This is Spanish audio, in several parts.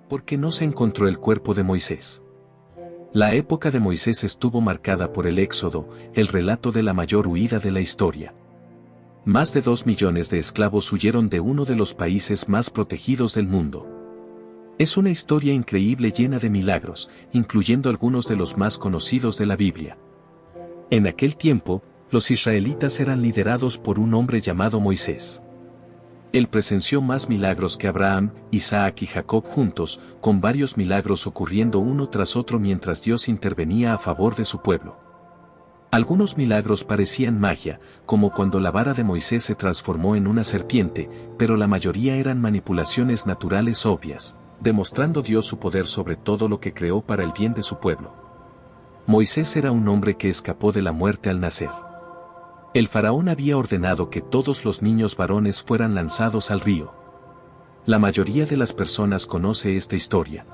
Porque no se encontró el cuerpo de Moisés. La época de Moisés estuvo marcada por el Éxodo, el relato de la mayor huida de la historia. Más de 2 millones de esclavos huyeron de uno de los países más protegidos del mundo. Es una historia increíble llena de milagros, incluyendo algunos de los más conocidos de la Biblia. En aquel tiempo, los israelitas eran liderados por un hombre llamado Moisés. Él presenció más milagros que Abraham, Isaac y Jacob juntos, con varios milagros ocurriendo uno tras otro mientras Dios intervenía a favor de su pueblo. Algunos milagros parecían magia, como cuando la vara de Moisés se transformó en una serpiente, pero la mayoría eran manipulaciones naturales obvias, demostrando Dios su poder sobre todo lo que creó para el bien de su pueblo. Moisés era un hombre que escapó de la muerte al nacer. El faraón había ordenado que todos los niños varones fueran lanzados al río. La mayoría de las personas conoce esta historia.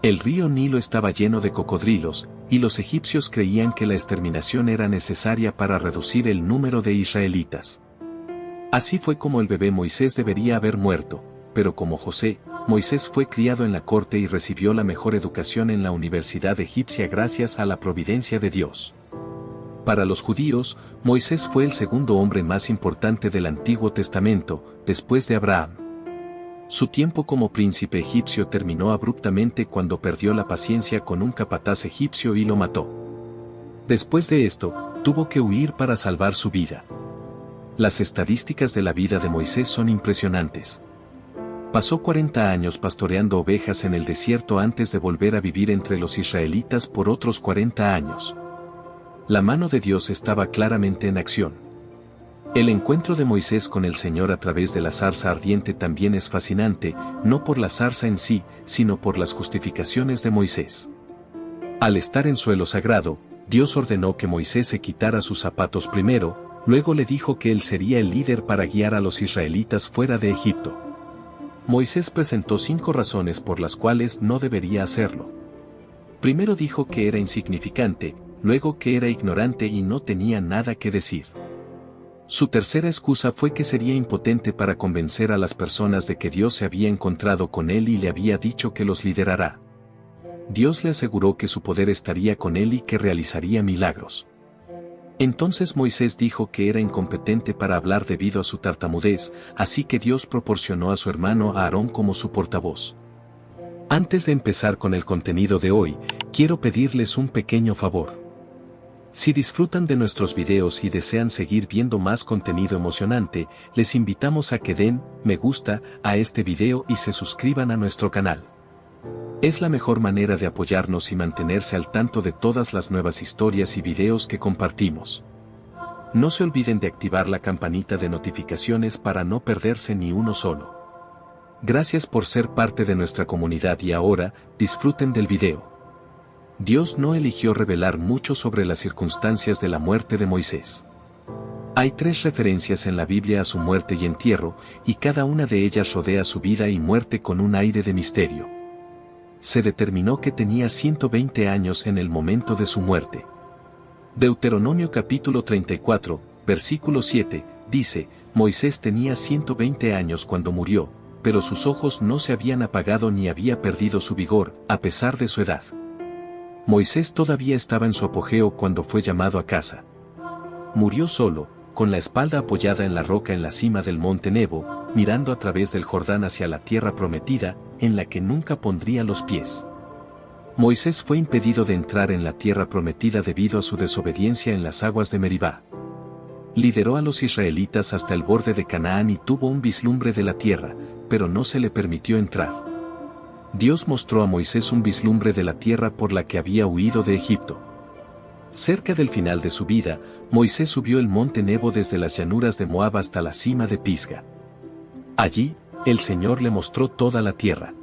El río Nilo estaba lleno de cocodrilos, y los egipcios creían que la exterminación era necesaria para reducir el número de israelitas. Así fue como el bebé Moisés debería haber muerto, pero como José, Moisés fue criado en la corte y recibió la mejor educación en la universidad egipcia gracias a la providencia de Dios. Para los judíos, Moisés fue el segundo hombre más importante del Antiguo Testamento, después de Abraham. Su tiempo como príncipe egipcio terminó abruptamente cuando perdió la paciencia con un capataz egipcio y lo mató. Después de esto, tuvo que huir para salvar su vida. Las estadísticas de la vida de Moisés son impresionantes. Pasó 40 años pastoreando ovejas en el desierto antes de volver a vivir entre los israelitas por otros 40 años. La mano de Dios estaba claramente en acción. El encuentro de Moisés con el Señor a través de la zarza ardiente también es fascinante, no por la zarza en sí, sino por las justificaciones de Moisés. Al estar en suelo sagrado, Dios ordenó que Moisés se quitara sus zapatos primero, luego le dijo que él sería el líder para guiar a los israelitas fuera de Egipto. Moisés presentó 5 razones por las cuales no debería hacerlo. Primero dijo que era insignificante, luego que era ignorante y no tenía nada que decir. Su tercera excusa fue que sería impotente para convencer a las personas de que Dios se había encontrado con él y le había dicho que los liderará. Dios le aseguró que su poder estaría con él y que realizaría milagros. Entonces Moisés dijo que era incompetente para hablar debido a su tartamudez, así que Dios proporcionó a su hermano Aarón como su portavoz. Antes de empezar con el contenido de hoy, quiero pedirles un pequeño favor. Si disfrutan de nuestros videos y desean seguir viendo más contenido emocionante, les invitamos a que den me gusta a este video y se suscriban a nuestro canal. Es la mejor manera de apoyarnos y mantenerse al tanto de todas las nuevas historias y videos que compartimos. No se olviden de activar la campanita de notificaciones para no perderse ni uno solo. Gracias por ser parte de nuestra comunidad y ahora, disfruten del video. Dios no eligió revelar mucho sobre las circunstancias de la muerte de Moisés. Hay 3 referencias en la Biblia a su muerte y entierro, y cada una de ellas rodea su vida y muerte con un aire de misterio. Se determinó que tenía 120 años en el momento de su muerte. Deuteronomio capítulo 34, versículo 7, dice, Moisés tenía 120 años cuando murió, pero sus ojos no se habían apagado ni había perdido su vigor, a pesar de su edad. Moisés todavía estaba en su apogeo cuando fue llamado a casa. Murió solo, con la espalda apoyada en la roca en la cima del monte Nebo, mirando a través del Jordán hacia la tierra prometida, en la que nunca pondría los pies. Moisés fue impedido de entrar en la tierra prometida debido a su desobediencia en las aguas de Meribá. Lideró a los israelitas hasta el borde de Canaán y tuvo un vislumbre de la tierra, pero no se le permitió entrar. Dios mostró a Moisés un vislumbre de la tierra por la que había huido de Egipto. Cerca del final de su vida, Moisés subió el monte Nebo desde las llanuras de Moab hasta la cima de Pisga. Allí, el Señor le mostró toda la tierra.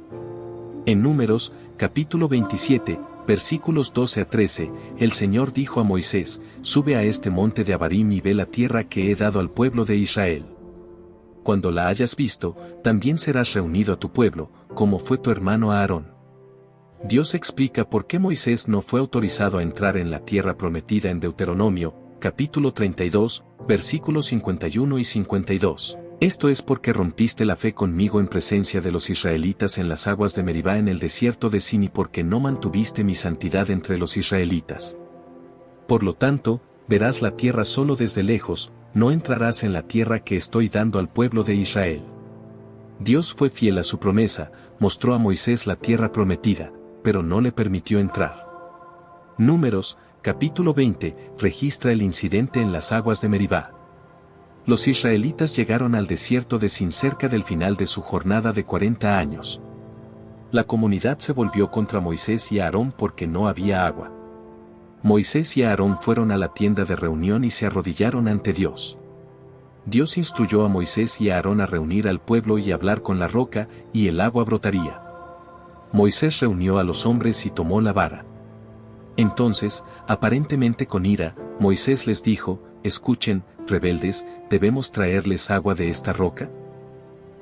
En Números, capítulo 27, versículos 12 a 13, el Señor dijo a Moisés, sube a este monte de Abarim y ve la tierra que he dado al pueblo de Israel. Cuando la hayas visto, también serás reunido a tu pueblo, como fue tu hermano Aarón. Dios explica por qué Moisés no fue autorizado a entrar en la tierra prometida en Deuteronomio, capítulo 32, versículos 51 y 52. Esto es porque rompiste la fe conmigo en presencia de los israelitas en las aguas de Meribá en el desierto de Sin y porque no mantuviste mi santidad entre los israelitas. Por lo tanto, verás la tierra solo desde lejos, no entrarás en la tierra que estoy dando al pueblo de Israel. Dios fue fiel a su promesa, mostró a Moisés la tierra prometida, pero no le permitió entrar. Números, capítulo 20, registra el incidente en las aguas de Meribá. Los israelitas llegaron al desierto de Sin cerca del final de su jornada de 40 años. La comunidad se volvió contra Moisés y Aarón porque no había agua. Moisés y Aarón fueron a la tienda de reunión y se arrodillaron ante Dios. Dios instruyó a Moisés y a Aarón a reunir al pueblo y hablar con la roca, y el agua brotaría. Moisés reunió a los hombres y tomó la vara. Entonces, aparentemente con ira, Moisés les dijo: «Escuchen, rebeldes, ¿debemos traerles agua de esta roca?».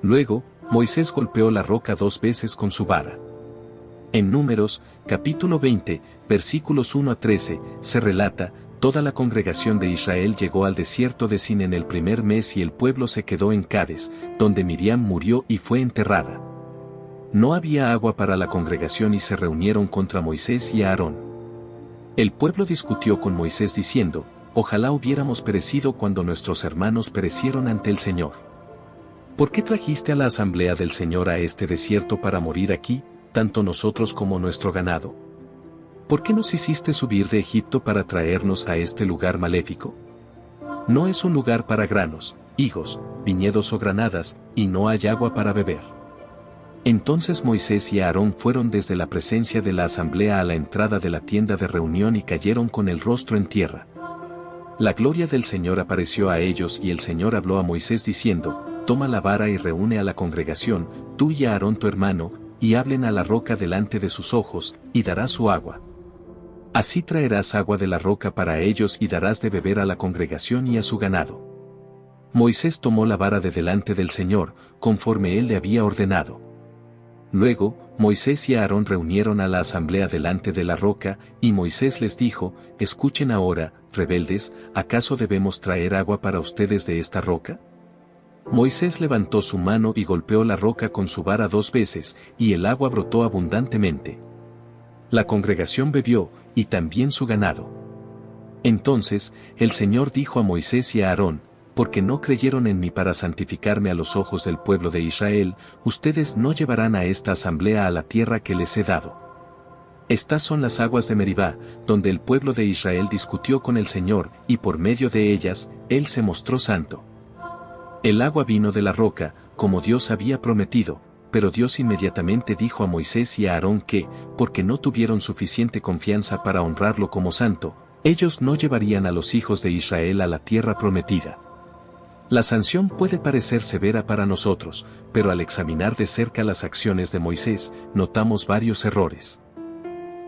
Luego, Moisés golpeó la roca 2 veces con su vara. En Números, capítulo 20, versículos 1 a 13, se relata: «Toda la congregación de Israel llegó al desierto de Sin en el primer mes y el pueblo se quedó en Cades, donde Miriam murió y fue enterrada». No había agua para la congregación y se reunieron contra Moisés y Aarón. El pueblo discutió con Moisés diciendo: «Ojalá hubiéramos perecido cuando nuestros hermanos perecieron ante el Señor. ¿Por qué trajiste a la asamblea del Señor a este desierto para morir aquí, tanto nosotros como nuestro ganado? ¿Por qué nos hiciste subir de Egipto para traernos a este lugar maléfico? No es un lugar para granos, higos, viñedos o granadas, y no hay agua para beber». Entonces Moisés y Aarón fueron desde la presencia de la asamblea a la entrada de la tienda de reunión y cayeron con el rostro en tierra. La gloria del Señor apareció a ellos y el Señor habló a Moisés diciendo: «Toma la vara y reúne a la congregación, tú y Aarón tu hermano, y hablen a la roca delante de sus ojos, y darás su agua. Así traerás agua de la roca para ellos y darás de beber a la congregación y a su ganado». Moisés tomó la vara de delante del Señor, conforme él le había ordenado. Luego, Moisés y Aarón reunieron a la asamblea delante de la roca, y Moisés les dijo: «Escuchen ahora, rebeldes, ¿acaso debemos traer agua para ustedes de esta roca?». Moisés levantó su mano y golpeó la roca con su vara 2 veces, y el agua brotó abundantemente. La congregación bebió, y también su ganado. Entonces, el Señor dijo a Moisés y a Aarón: «Porque no creyeron en mí para santificarme a los ojos del pueblo de Israel, ustedes no llevarán a esta asamblea a la tierra que les he dado. Estas son las aguas de Meribá, donde el pueblo de Israel discutió con el Señor, y por medio de ellas, Él se mostró santo». El agua vino de la roca, como Dios había prometido, pero Dios inmediatamente dijo a Moisés y a Aarón que, porque no tuvieron suficiente confianza para honrarlo como santo, ellos no llevarían a los hijos de Israel a la tierra prometida. La sanción puede parecer severa para nosotros, pero al examinar de cerca las acciones de Moisés, notamos varios errores.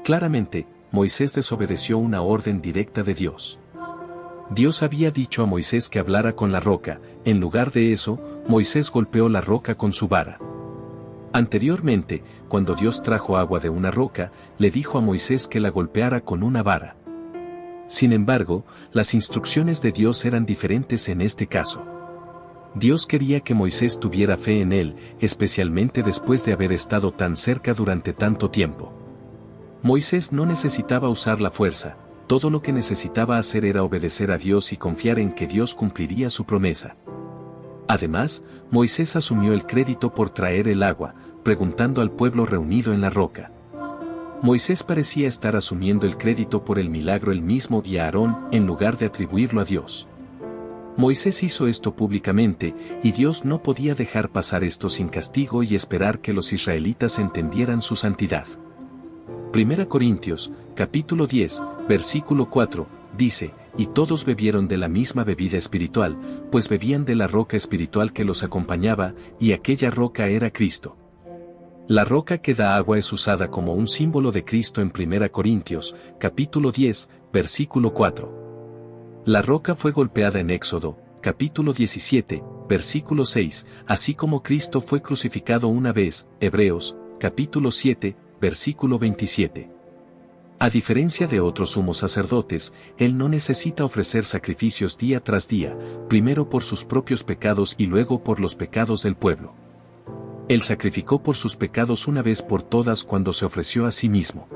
Claramente, Moisés desobedeció una orden directa de Dios. Dios había dicho a Moisés que hablara con la roca, en lugar de eso, Moisés golpeó la roca con su vara. Anteriormente, cuando Dios trajo agua de una roca, le dijo a Moisés que la golpeara con una vara. Sin embargo, las instrucciones de Dios eran diferentes en este caso. Dios quería que Moisés tuviera fe en él, especialmente después de haber estado tan cerca durante tanto tiempo. Moisés no necesitaba usar la fuerza, todo lo que necesitaba hacer era obedecer a Dios y confiar en que Dios cumpliría su promesa. Además, Moisés asumió el crédito por traer el agua, preguntando al pueblo reunido en la roca. Moisés parecía estar asumiendo el crédito por el milagro él mismo y a Aarón, en lugar de atribuirlo a Dios. Moisés hizo esto públicamente, y Dios no podía dejar pasar esto sin castigo y esperar que los israelitas entendieran su santidad. 1 Corintios, capítulo 10, versículo 4, dice: «Y todos bebieron de la misma bebida espiritual, pues bebían de la roca espiritual que los acompañaba, y aquella roca era Cristo». La roca que da agua es usada como un símbolo de Cristo en 1 Corintios, capítulo 10, versículo 4. La roca fue golpeada en Éxodo, capítulo 17, versículo 6, así como Cristo fue crucificado una vez, Hebreos, capítulo 7, versículo 27. A diferencia de otros sumos sacerdotes, él no necesita ofrecer sacrificios día tras día, primero por sus propios pecados y luego por los pecados del pueblo. Él sacrificó por sus pecados una vez por todas cuando se ofreció a sí mismo.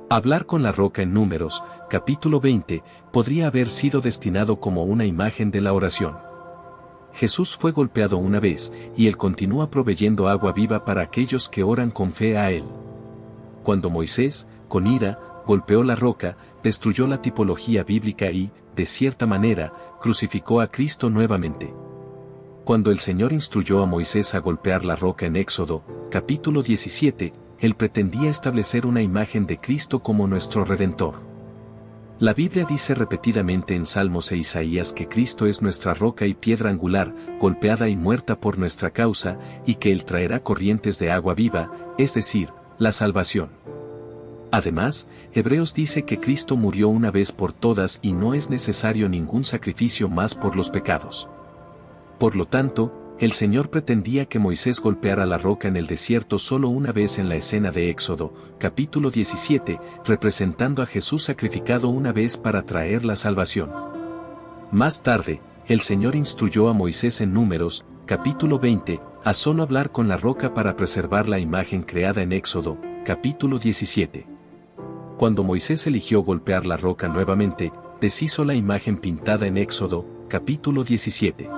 Hablar con la roca en Números, capítulo 20, podría haber sido destinado como una imagen de la oración. Jesús fue golpeado una vez, y él continúa proveyendo agua viva para aquellos que oran con fe a él. Cuando Moisés, con ira, golpeó la roca, destruyó la tipología bíblica y, de cierta manera, crucificó a Cristo nuevamente. Cuando el Señor instruyó a Moisés a golpear la roca en Éxodo, capítulo 17, él pretendía establecer una imagen de Cristo como nuestro Redentor. La Biblia dice repetidamente en Salmos e Isaías que Cristo es nuestra roca y piedra angular, golpeada y muerta por nuestra causa, y que Él traerá corrientes de agua viva, es decir, la salvación. Además, Hebreos dice que Cristo murió una vez por todas y no es necesario ningún sacrificio más por los pecados. Por lo tanto, el Señor pretendía que Moisés golpeara la roca en el desierto solo una vez en la escena de Éxodo, capítulo 17, representando a Jesús sacrificado una vez para traer la salvación. Más tarde, el Señor instruyó a Moisés en Números, capítulo 20, a solo hablar con la roca para preservar la imagen creada en Éxodo, capítulo 17. Cuando Moisés eligió golpear la roca nuevamente, deshizo la imagen pintada en Éxodo, capítulo 17.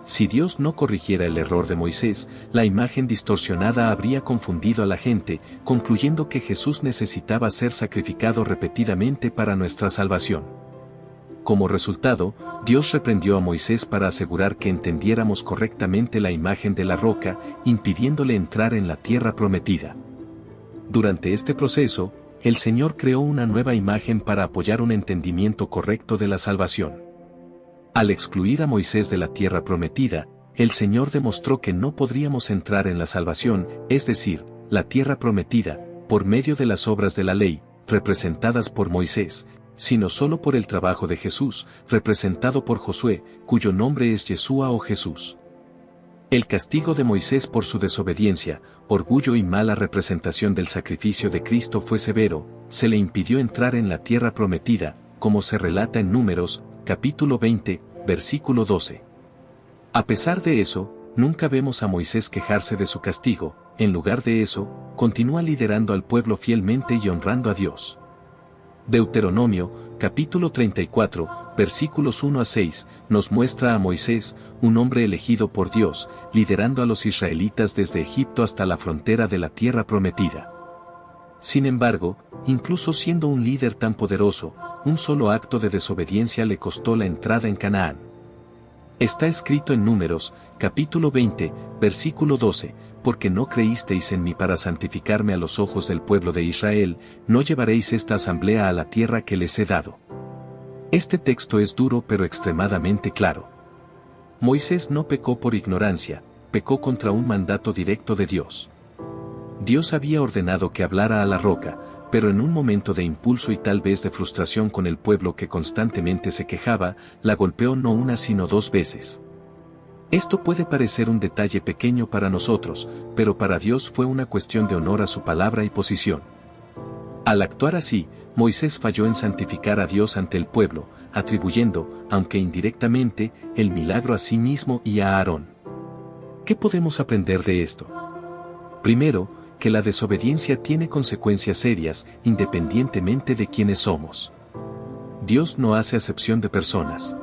Si Dios no corrigiera el error de Moisés, la imagen distorsionada habría confundido a la gente, concluyendo que Jesús necesitaba ser sacrificado repetidamente para nuestra salvación. Como resultado, Dios reprendió a Moisés para asegurar que entendiéramos correctamente la imagen de la roca, impidiéndole entrar en la tierra prometida. Durante este proceso, el Señor creó una nueva imagen para apoyar un entendimiento correcto de la salvación. Al excluir a Moisés de la tierra prometida, el Señor demostró que no podríamos entrar en la salvación, es decir, la tierra prometida, por medio de las obras de la ley, representadas por Moisés, sino solo por el trabajo de Jesús, representado por Josué, cuyo nombre es Yeshua o Jesús. El castigo de Moisés por su desobediencia, orgullo y mala representación del sacrificio de Cristo fue severo, se le impidió entrar en la tierra prometida, como se relata en Números, capítulo 20, versículo 12. A pesar de eso, nunca vemos a Moisés quejarse de su castigo, en lugar de eso, continúa liderando al pueblo fielmente y honrando a Dios. Deuteronomio, capítulo 34, versículos 1 a 6, nos muestra a Moisés, un hombre elegido por Dios, liderando a los israelitas desde Egipto hasta la frontera de la tierra prometida. Sin embargo, incluso siendo un líder tan poderoso, un solo acto de desobediencia le costó la entrada en Canaán. Está escrito en Números, capítulo 20, versículo 12, porque no creísteis en mí para santificarme a los ojos del pueblo de Israel, no llevaréis esta asamblea a la tierra que les he dado. Este texto es duro pero extremadamente claro. Moisés no pecó por ignorancia, pecó contra un mandato directo de Dios. Dios había ordenado que hablara a la roca, pero en un momento de impulso y tal vez de frustración con el pueblo que constantemente se quejaba, la golpeó no una sino dos veces. Esto puede parecer un detalle pequeño para nosotros, pero para Dios fue una cuestión de honor a su palabra y posición. Al actuar así, Moisés falló en santificar a Dios ante el pueblo, atribuyendo, aunque indirectamente, el milagro a sí mismo y a Aarón. ¿Qué podemos aprender de esto? Primero, que la desobediencia tiene consecuencias serias, independientemente de quiénes somos. Dios no hace acepción de personas.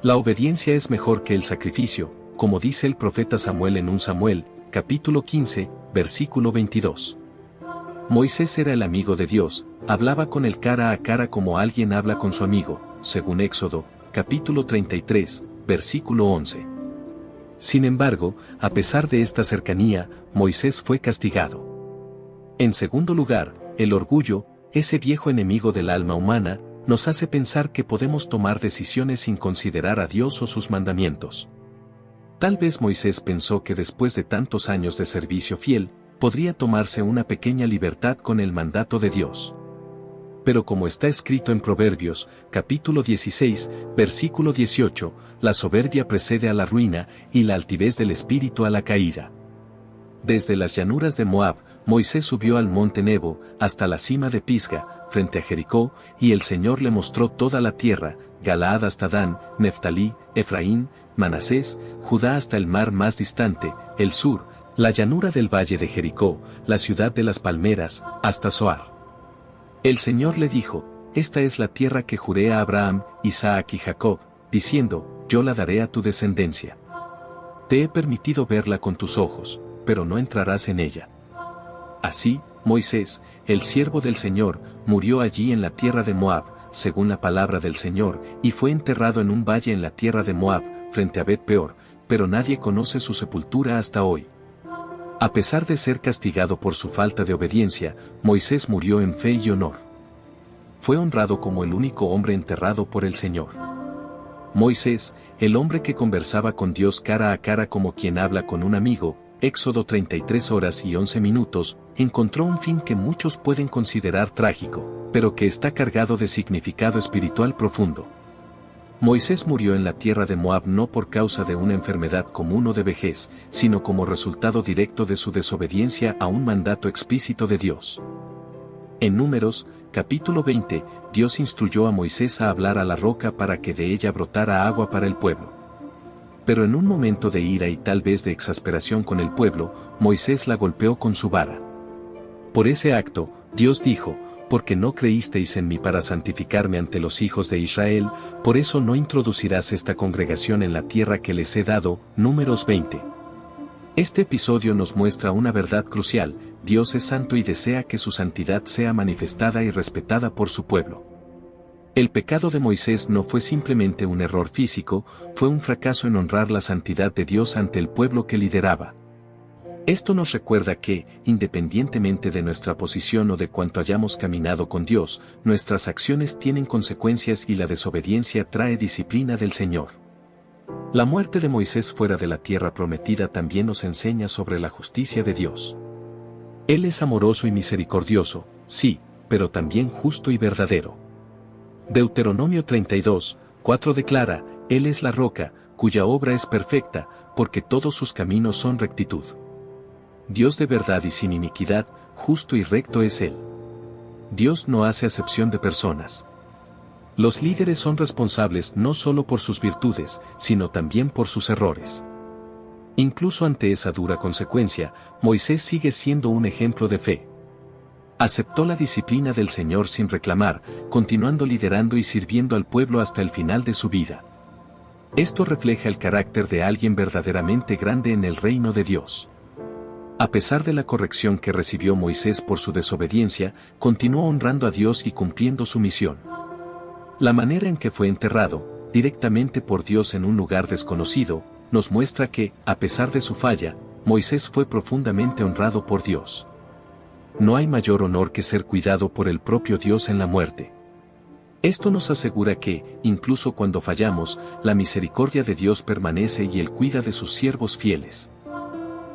La obediencia es mejor que el sacrificio, como dice el profeta Samuel en 1 Samuel, capítulo 15, versículo 22. Moisés era el amigo de Dios, hablaba con él cara a cara como alguien habla con su amigo, según Éxodo, capítulo 33, versículo 11. Sin embargo, a pesar de esta cercanía, Moisés fue castigado. En segundo lugar, el orgullo, ese viejo enemigo del alma humana, nos hace pensar que podemos tomar decisiones sin considerar a Dios o sus mandamientos. Tal vez Moisés pensó que después de tantos años de servicio fiel, podría tomarse una pequeña libertad con el mandato de Dios. Pero como está escrito en Proverbios, capítulo 16, versículo 18, la soberbia precede a la ruina, y la altivez del espíritu a la caída. Desde las llanuras de Moab, Moisés subió al monte Nebo, hasta la cima de Pisga, frente a Jericó, y el Señor le mostró toda la tierra, Galaad hasta Dan, Neftalí, Efraín, Manasés, Judá hasta el mar más distante, el sur, la llanura del valle de Jericó, la ciudad de las palmeras, hasta Zoar. El Señor le dijo: esta es la tierra que juré a Abraham, Isaac y Jacob, diciendo: yo la daré a tu descendencia. Te he permitido verla con tus ojos, pero no entrarás en ella. Así, Moisés, el siervo del Señor, murió allí en la tierra de Moab, según la palabra del Señor, y fue enterrado en un valle en la tierra de Moab, frente a Bet-peor, pero nadie conoce su sepultura hasta hoy. A pesar de ser castigado por su falta de obediencia, Moisés murió en fe y honor. Fue honrado como el único hombre enterrado por el Señor. Moisés, el hombre que conversaba con Dios cara a cara como quien habla con un amigo, Éxodo 33 horas y 11 minutos, encontró un fin que muchos pueden considerar trágico, pero que está cargado de significado espiritual profundo. Moisés murió en la tierra de Moab no por causa de una enfermedad común o de vejez, sino como resultado directo de su desobediencia a un mandato explícito de Dios. En Números, capítulo 20, Dios instruyó a Moisés a hablar a la roca para que de ella brotara agua para el pueblo. Pero en un momento de ira y tal vez de exasperación con el pueblo, Moisés la golpeó con su vara. Por ese acto, Dios dijo: porque no creísteis en mí para santificarme ante los hijos de Israel, por eso no introducirás esta congregación en la tierra que les he dado. Números 20. Este episodio nos muestra una verdad crucial: Dios es santo y desea que su santidad sea manifestada y respetada por su pueblo. El pecado de Moisés no fue simplemente un error físico, fue un fracaso en honrar la santidad de Dios ante el pueblo que lideraba. Esto nos recuerda que, independientemente de nuestra posición o de cuánto hayamos caminado con Dios, nuestras acciones tienen consecuencias y la desobediencia trae disciplina del Señor. La muerte de Moisés fuera de la tierra prometida también nos enseña sobre la justicia de Dios. Él es amoroso y misericordioso, sí, pero también justo y verdadero. Deuteronomio 32, 4 declara: Él es la roca, cuya obra es perfecta, porque todos sus caminos son rectitud. Dios de verdad y sin iniquidad, justo y recto es Él. Dios no hace acepción de personas. Los líderes son responsables no solo por sus virtudes, sino también por sus errores. Incluso ante esa dura consecuencia, Moisés sigue siendo un ejemplo de fe. Aceptó la disciplina del Señor sin reclamar, continuando liderando y sirviendo al pueblo hasta el final de su vida. Esto refleja el carácter de alguien verdaderamente grande en el reino de Dios. A pesar de la corrección que recibió Moisés por su desobediencia, continuó honrando a Dios y cumpliendo su misión. La manera en que fue enterrado, directamente por Dios en un lugar desconocido, nos muestra que, a pesar de su falla, Moisés fue profundamente honrado por Dios. No hay mayor honor que ser cuidado por el propio Dios en la muerte. Esto nos asegura que, incluso cuando fallamos, la misericordia de Dios permanece y Él cuida de sus siervos fieles.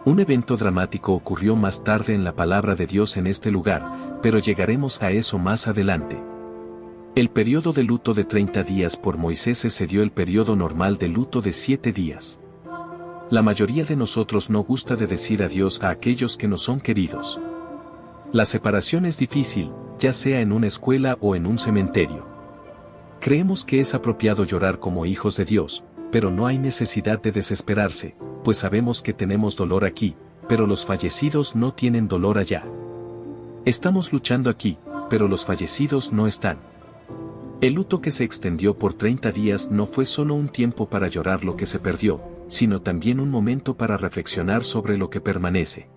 Un evento dramático ocurrió más tarde en la palabra de Dios en este lugar, pero llegaremos a eso más adelante. El periodo de luto de 30 días por Moisés excedió el periodo normal de luto de 7 días. La mayoría de nosotros no gusta de decir adiós a aquellos que nos son queridos. La separación es difícil, ya sea en una escuela o en un cementerio. Creemos que es apropiado llorar como hijos de Dios, pero no hay necesidad de desesperarse, pues sabemos que tenemos dolor aquí, pero los fallecidos no tienen dolor allá. Estamos luchando aquí, pero los fallecidos no están. El luto que se extendió por 30 días no fue solo un tiempo para llorar lo que se perdió, sino también un momento para reflexionar sobre lo que permanece.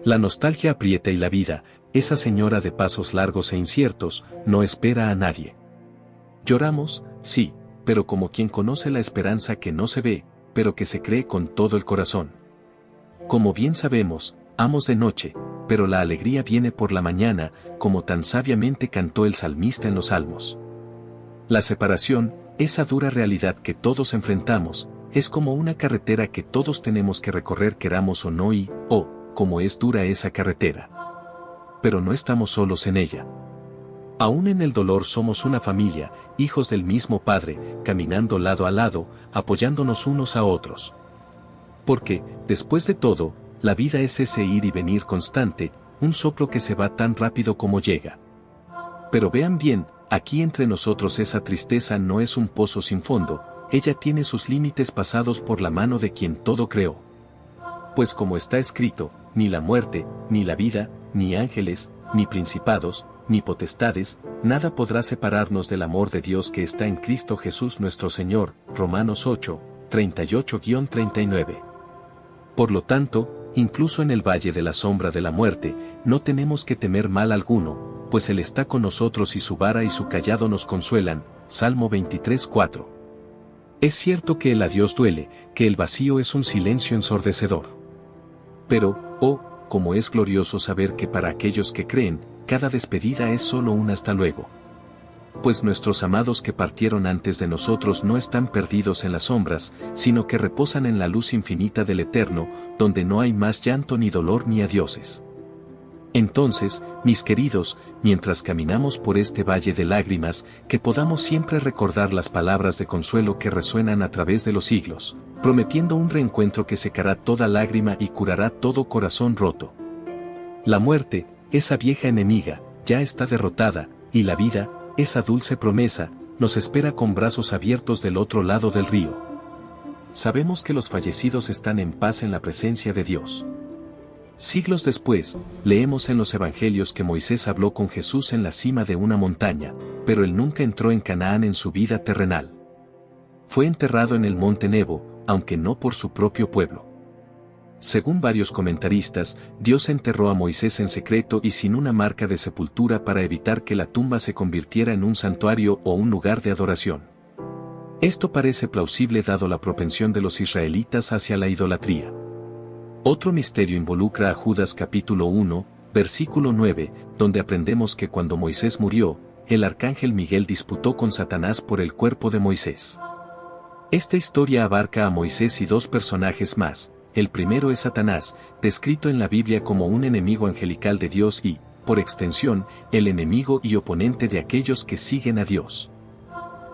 La nostalgia aprieta y la vida, esa señora de pasos largos e inciertos, no espera a nadie. Lloramos, sí, pero como quien conoce la esperanza que no se ve, pero que se cree con todo el corazón. Como bien sabemos, amos de noche, pero la alegría viene por la mañana, como tan sabiamente cantó el salmista en los Salmos. La separación, esa dura realidad que todos enfrentamos, es como una carretera que todos tenemos que recorrer queramos o no y, como es dura esa carretera. Pero no estamos solos en ella. Aún en el dolor somos una familia, hijos del mismo Padre, caminando lado a lado, apoyándonos unos a otros. Porque, después de todo, la vida es ese ir y venir constante, un soplo que se va tan rápido como llega. Pero vean bien, aquí entre nosotros esa tristeza no es un pozo sin fondo, ella tiene sus límites pasados por la mano de quien todo creó. Pues como está escrito, ni la muerte, ni la vida, ni ángeles, ni principados, ni potestades, nada podrá separarnos del amor de Dios que está en Cristo Jesús nuestro Señor. Romanos 8, 38-39. Por lo tanto, incluso en el valle de la sombra de la muerte, no tenemos que temer mal alguno, pues Él está con nosotros y su vara y su cayado nos consuelan. Salmo 23:4. Es cierto que el adiós duele, que el vacío es un silencio ensordecedor. Pero, oh, como es glorioso saber que para aquellos que creen, cada despedida es solo un hasta luego. Pues nuestros amados que partieron antes de nosotros no están perdidos en las sombras, sino que reposan en la luz infinita del Eterno, donde no hay más llanto ni dolor ni adioses. Entonces, mis queridos, mientras caminamos por este valle de lágrimas, que podamos siempre recordar las palabras de consuelo que resuenan a través de los siglos, prometiendo un reencuentro que secará toda lágrima y curará todo corazón roto. La muerte, esa vieja enemiga, ya está derrotada, y la vida, esa dulce promesa, nos espera con brazos abiertos del otro lado del río. Sabemos que los fallecidos están en paz en la presencia de Dios. Siglos después, leemos en los evangelios que Moisés habló con Jesús en la cima de una montaña, pero él nunca entró en Canaán en su vida terrenal. Fue enterrado en el monte Nebo, aunque no por su propio pueblo. Según varios comentaristas, Dios enterró a Moisés en secreto y sin una marca de sepultura para evitar que la tumba se convirtiera en un santuario o un lugar de adoración. Esto parece plausible dado la propensión de los israelitas hacia la idolatría. Otro misterio involucra a Judas capítulo 1, versículo 9, donde aprendemos que cuando Moisés murió, el arcángel Miguel disputó con Satanás por el cuerpo de Moisés. Esta historia abarca a Moisés y dos personajes más. El primero es Satanás, descrito en la Biblia como un enemigo angelical de Dios y, por extensión, el enemigo y oponente de aquellos que siguen a Dios.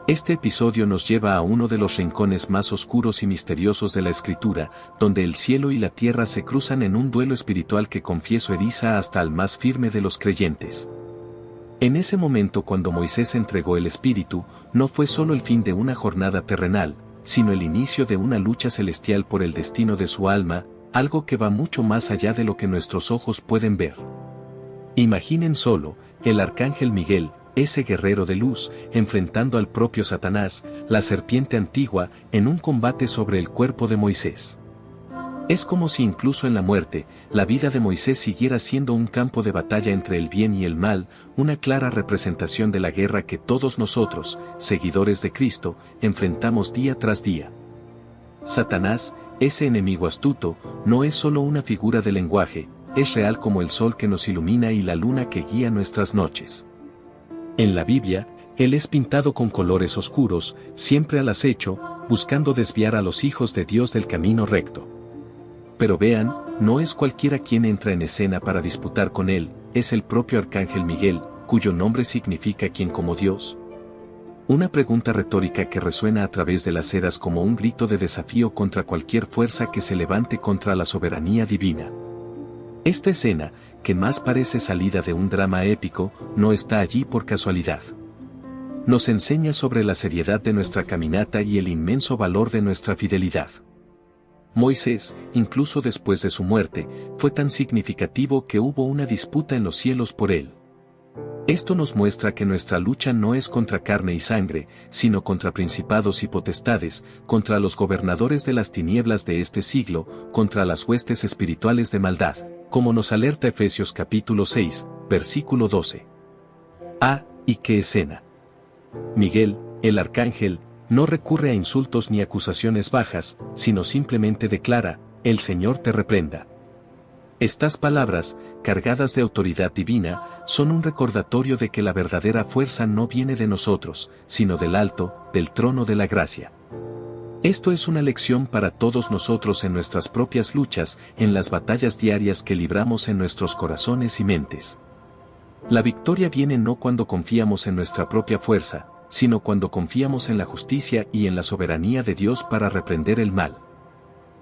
Este episodio nos lleva a uno de los rincones más oscuros y misteriosos de la Escritura, donde el cielo y la tierra se cruzan en un duelo espiritual que confieso eriza hasta al más firme de los creyentes. En ese momento cuando Moisés entregó el Espíritu, no fue solo el fin de una jornada terrenal, sino el inicio de una lucha celestial por el destino de su alma, algo que va mucho más allá de lo que nuestros ojos pueden ver. Imaginen solo, el arcángel Miguel, ese guerrero de luz, enfrentando al propio Satanás, la serpiente antigua, en un combate sobre el cuerpo de Moisés. Es como si incluso en la muerte, la vida de Moisés siguiera siendo un campo de batalla entre el bien y el mal, una clara representación de la guerra que todos nosotros, seguidores de Cristo, enfrentamos día tras día. Satanás, ese enemigo astuto, no es solo una figura de lenguaje, es real como el sol que nos ilumina y la luna que guía nuestras noches. En la Biblia, él es pintado con colores oscuros, siempre al acecho, buscando desviar a los hijos de Dios del camino recto. Pero vean, no es cualquiera quien entra en escena para disputar con él, es el propio arcángel Miguel, cuyo nombre significa quien como Dios. Una pregunta retórica que resuena a través de las eras como un grito de desafío contra cualquier fuerza que se levante contra la soberanía divina. Esta escena, que más parece salida de un drama épico, no está allí por casualidad. Nos enseña sobre la seriedad de nuestra caminata y el inmenso valor de nuestra fidelidad. Moisés, incluso después de su muerte, fue tan significativo que hubo una disputa en los cielos por él. Esto nos muestra que nuestra lucha no es contra carne y sangre, sino contra principados y potestades, contra los gobernadores de las tinieblas de este siglo, contra las huestes espirituales de maldad, como nos alerta Efesios capítulo 6, versículo 12. Ah, ¿y qué escena? Miguel, el arcángel, no recurre a insultos ni acusaciones bajas, sino simplemente declara, el Señor te reprenda. Estas palabras, cargadas de autoridad divina, son un recordatorio de que la verdadera fuerza no viene de nosotros, sino del alto, del trono de la gracia. Esto es una lección para todos nosotros en nuestras propias luchas, en las batallas diarias que libramos en nuestros corazones y mentes. La victoria viene no cuando confiamos en nuestra propia fuerza, sino cuando confiamos en la justicia y en la soberanía de Dios para reprender el mal.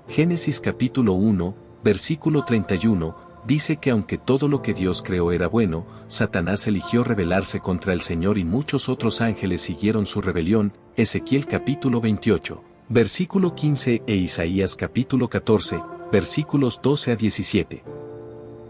Génesis capítulo 1, versículo 31, dice que aunque todo lo que Dios creó era bueno, Satanás eligió rebelarse contra el Señor y muchos otros ángeles siguieron su rebelión, Ezequiel capítulo 28, versículo 15 e Isaías capítulo 14, versículos 12 a 17.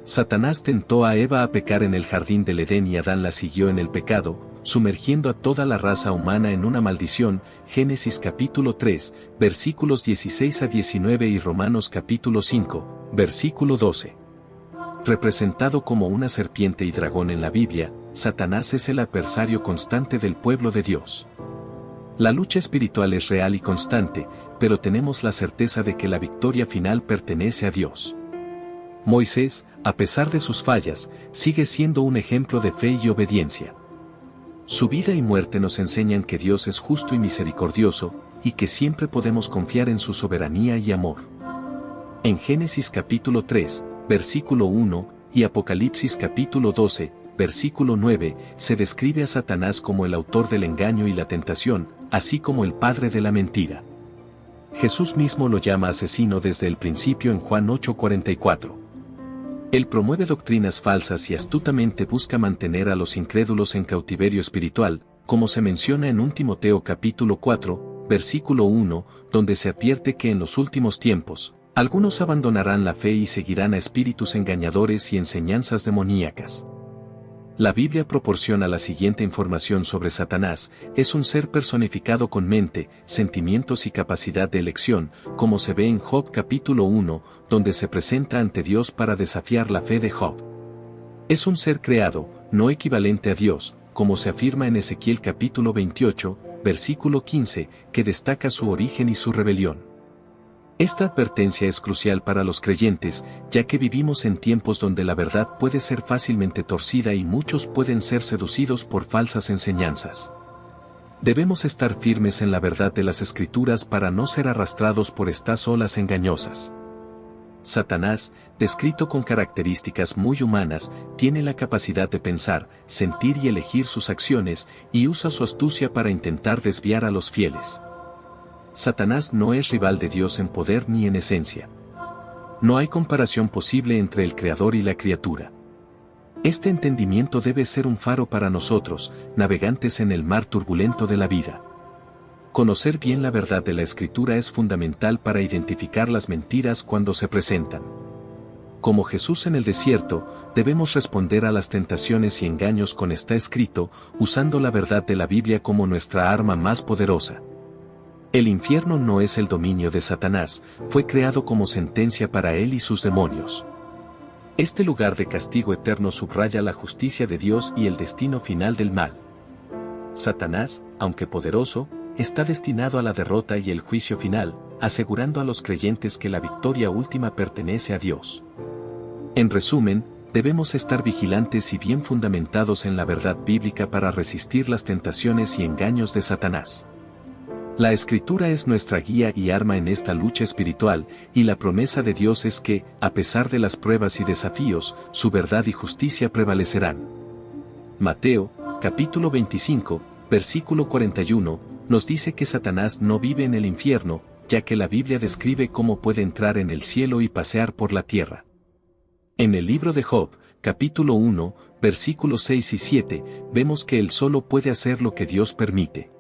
Satanás tentó a Eva a pecar en el jardín del Edén y Adán la siguió en el pecado, sumergiendo a toda la raza humana en una maldición, Génesis capítulo 3, versículos 16 a 19 y Romanos capítulo 5, versículo 12. Representado como una serpiente y dragón en la Biblia, Satanás es el adversario constante del pueblo de Dios. La lucha espiritual es real y constante, pero tenemos la certeza de que la victoria final pertenece a Dios. Moisés, a pesar de sus fallas, sigue siendo un ejemplo de fe y obediencia. Su vida y muerte nos enseñan que Dios es justo y misericordioso, y que siempre podemos confiar en su soberanía y amor. En Génesis capítulo 3, versículo 1, y Apocalipsis capítulo 12, versículo 9, se describe a Satanás como el autor del engaño y la tentación, así como el padre de la mentira. Jesús mismo lo llama asesino desde el principio en Juan 8:44. Él promueve doctrinas falsas y astutamente busca mantener a los incrédulos en cautiverio espiritual, como se menciona en 1 Timoteo capítulo 4, versículo 1, donde se advierte que en los últimos tiempos, algunos abandonarán la fe y seguirán a espíritus engañadores y enseñanzas demoníacas. La Biblia proporciona la siguiente información sobre Satanás: es un ser personificado con mente, sentimientos y capacidad de elección, como se ve en Job capítulo 1, donde se presenta ante Dios para desafiar la fe de Job. Es un ser creado, no equivalente a Dios, como se afirma en Ezequiel capítulo 28, versículo 15, que destaca su origen y su rebelión. Esta advertencia es crucial para los creyentes, ya que vivimos en tiempos donde la verdad puede ser fácilmente torcida y muchos pueden ser seducidos por falsas enseñanzas. Debemos estar firmes en la verdad de las Escrituras para no ser arrastrados por estas olas engañosas. Satanás, descrito con características muy humanas, tiene la capacidad de pensar, sentir y elegir sus acciones, y usa su astucia para intentar desviar a los fieles. Satanás no es rival de Dios en poder ni en esencia. No hay comparación posible entre el Creador y la criatura. Este entendimiento debe ser un faro para nosotros, navegantes en el mar turbulento de la vida. Conocer bien la verdad de la Escritura es fundamental para identificar las mentiras cuando se presentan. Como Jesús en el desierto, debemos responder a las tentaciones y engaños con está escrito, usando la verdad de la Biblia como nuestra arma más poderosa. El infierno no es el dominio de Satanás, fue creado como sentencia para él y sus demonios. Este lugar de castigo eterno subraya la justicia de Dios y el destino final del mal. Satanás, aunque poderoso, está destinado a la derrota y el juicio final, asegurando a los creyentes que la victoria última pertenece a Dios. En resumen, debemos estar vigilantes y bien fundamentados en la verdad bíblica para resistir las tentaciones y engaños de Satanás. La Escritura es nuestra guía y arma en esta lucha espiritual, y la promesa de Dios es que, a pesar de las pruebas y desafíos, su verdad y justicia prevalecerán. Mateo, capítulo 25, versículo 41, nos dice que Satanás no vive en el infierno, ya que la Biblia describe cómo puede entrar en el cielo y pasear por la tierra. En el libro de Job, capítulo 1, versículos 6 y 7, vemos que él solo puede hacer lo que Dios permite.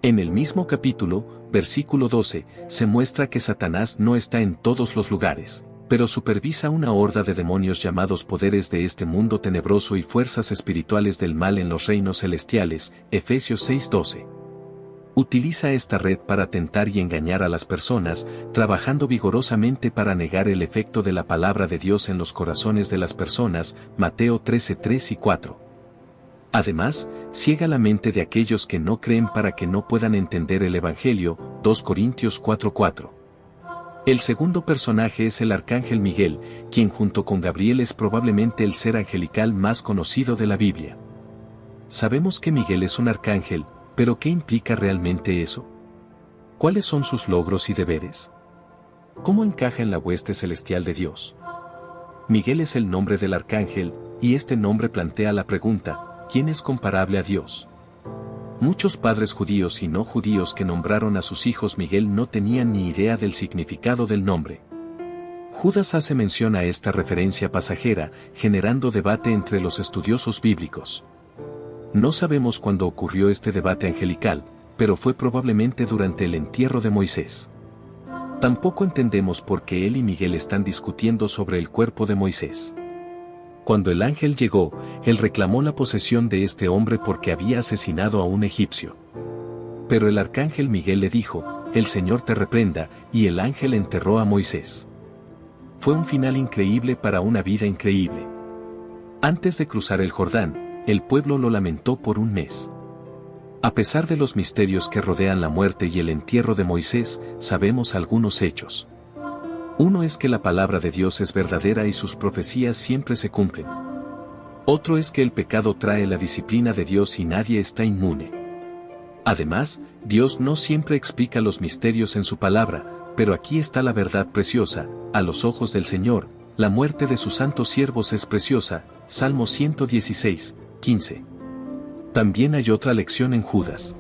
En el mismo capítulo, versículo 12, se muestra que Satanás no está en todos los lugares, pero supervisa una horda de demonios llamados poderes de este mundo tenebroso y fuerzas espirituales del mal en los reinos celestiales, Efesios 6:12. Utiliza esta red para tentar y engañar a las personas, trabajando vigorosamente para negar el efecto de la palabra de Dios en los corazones de las personas, Mateo 13:3 y 4. Además, ciega la mente de aquellos que no creen para que no puedan entender el Evangelio, 2 Corintios 4:4. El segundo personaje es el arcángel Miguel, quien junto con Gabriel es probablemente el ser angelical más conocido de la Biblia. Sabemos que Miguel es un arcángel, pero ¿qué implica realmente eso? ¿Cuáles son sus logros y deberes? ¿Cómo encaja en la hueste celestial de Dios? Miguel es el nombre del arcángel, y este nombre plantea la pregunta: ¿quién es comparable a Dios? Muchos padres judíos y no judíos que nombraron a sus hijos Miguel no tenían ni idea del significado del nombre. Judas hace mención a esta referencia pasajera, generando debate entre los estudiosos bíblicos. No sabemos cuándo ocurrió este debate angelical, pero fue probablemente durante el entierro de Moisés. Tampoco entendemos por qué él y Miguel están discutiendo sobre el cuerpo de Moisés. Cuando el ángel llegó, él reclamó la posesión de este hombre porque había asesinado a un egipcio. Pero el arcángel Miguel le dijo, "El Señor te reprenda", y el ángel enterró a Moisés. Fue un final increíble para una vida increíble. Antes de cruzar el Jordán, el pueblo lo lamentó por un mes. A pesar de los misterios que rodean la muerte y el entierro de Moisés, sabemos algunos hechos. Uno es que la palabra de Dios es verdadera y sus profecías siempre se cumplen. Otro es que el pecado trae la disciplina de Dios y nadie está inmune. Además, Dios no siempre explica los misterios en su palabra, pero aquí está la verdad preciosa, a los ojos del Señor, la muerte de sus santos siervos es preciosa, Salmo 116, 15. También hay otra lección en Judas.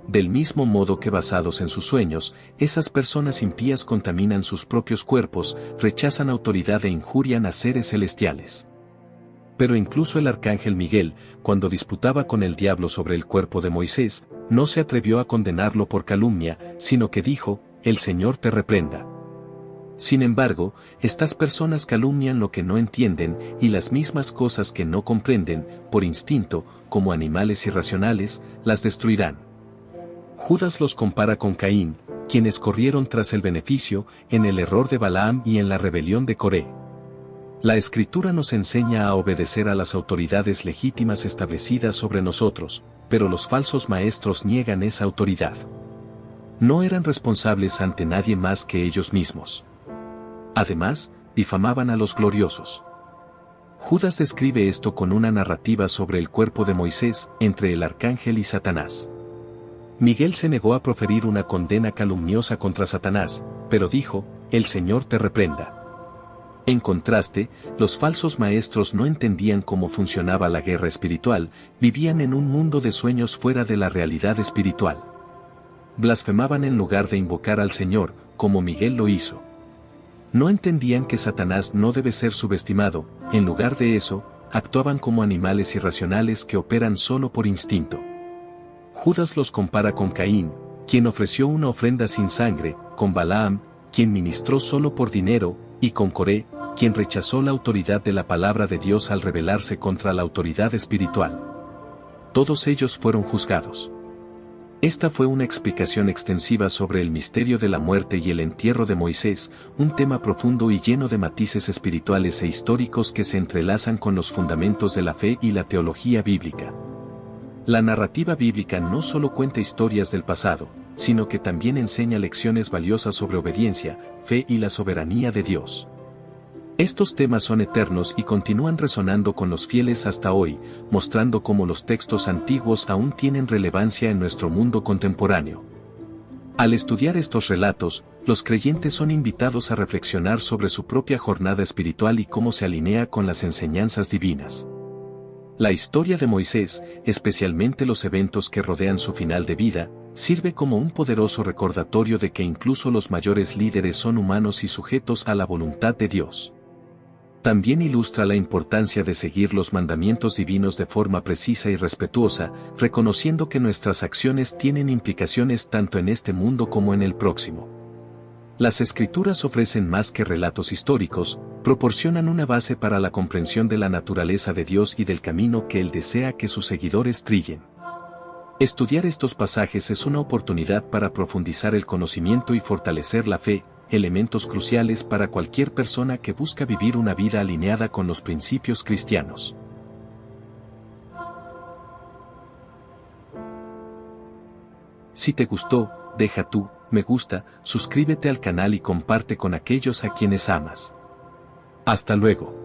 Del mismo modo que basados en sus sueños, esas personas impías contaminan sus propios cuerpos, rechazan autoridad e injurian a seres celestiales. Pero incluso el arcángel Miguel, cuando disputaba con el diablo sobre el cuerpo de Moisés, no se atrevió a condenarlo por calumnia, sino que dijo, "El Señor te reprenda". Sin embargo, estas personas calumnian lo que no entienden y las mismas cosas que no comprenden, por instinto, como animales irracionales, las destruirán. Judas los compara con Caín, quienes corrieron tras el beneficio, en el error de Balaam y en la rebelión de Coré. La Escritura nos enseña a obedecer a las autoridades legítimas establecidas sobre nosotros, pero los falsos maestros niegan esa autoridad. No eran responsables ante nadie más que ellos mismos. Además, difamaban a los gloriosos. Judas describe esto con una narrativa sobre el cuerpo de Moisés, entre el arcángel y Satanás. Miguel se negó a proferir una condena calumniosa contra Satanás, pero dijo, "El Señor te reprenda". En contraste, los falsos maestros no entendían cómo funcionaba la guerra espiritual, vivían en un mundo de sueños fuera de la realidad espiritual. Blasfemaban en lugar de invocar al Señor, como Miguel lo hizo. No entendían que Satanás no debe ser subestimado, en lugar de eso, actuaban como animales irracionales que operan solo por instinto. Judas los compara con Caín, quien ofreció una ofrenda sin sangre, con Balaam, quien ministró solo por dinero, y con Coré, quien rechazó la autoridad de la palabra de Dios al rebelarse contra la autoridad espiritual. Todos ellos fueron juzgados. Esta fue una explicación extensiva sobre el misterio de la muerte y el entierro de Moisés, un tema profundo y lleno de matices espirituales e históricos que se entrelazan con los fundamentos de la fe y la teología bíblica. La narrativa bíblica no solo cuenta historias del pasado, sino que también enseña lecciones valiosas sobre obediencia, fe y la soberanía de Dios. Estos temas son eternos y continúan resonando con los fieles hasta hoy, mostrando cómo los textos antiguos aún tienen relevancia en nuestro mundo contemporáneo. Al estudiar estos relatos, los creyentes son invitados a reflexionar sobre su propia jornada espiritual y cómo se alinea con las enseñanzas divinas. La historia de Moisés, especialmente los eventos que rodean su final de vida, sirve como un poderoso recordatorio de que incluso los mayores líderes son humanos y sujetos a la voluntad de Dios. También ilustra la importancia de seguir los mandamientos divinos de forma precisa y respetuosa, reconociendo que nuestras acciones tienen implicaciones tanto en este mundo como en el próximo. Las Escrituras ofrecen más que relatos históricos, proporcionan una base para la comprensión de la naturaleza de Dios y del camino que Él desea que sus seguidores trillen. Estudiar estos pasajes es una oportunidad para profundizar el conocimiento y fortalecer la fe, elementos cruciales para cualquier persona que busca vivir una vida alineada con los principios cristianos. Si te gustó, deja tu me gusta, suscríbete al canal y comparte con aquellos a quienes amas. Hasta luego.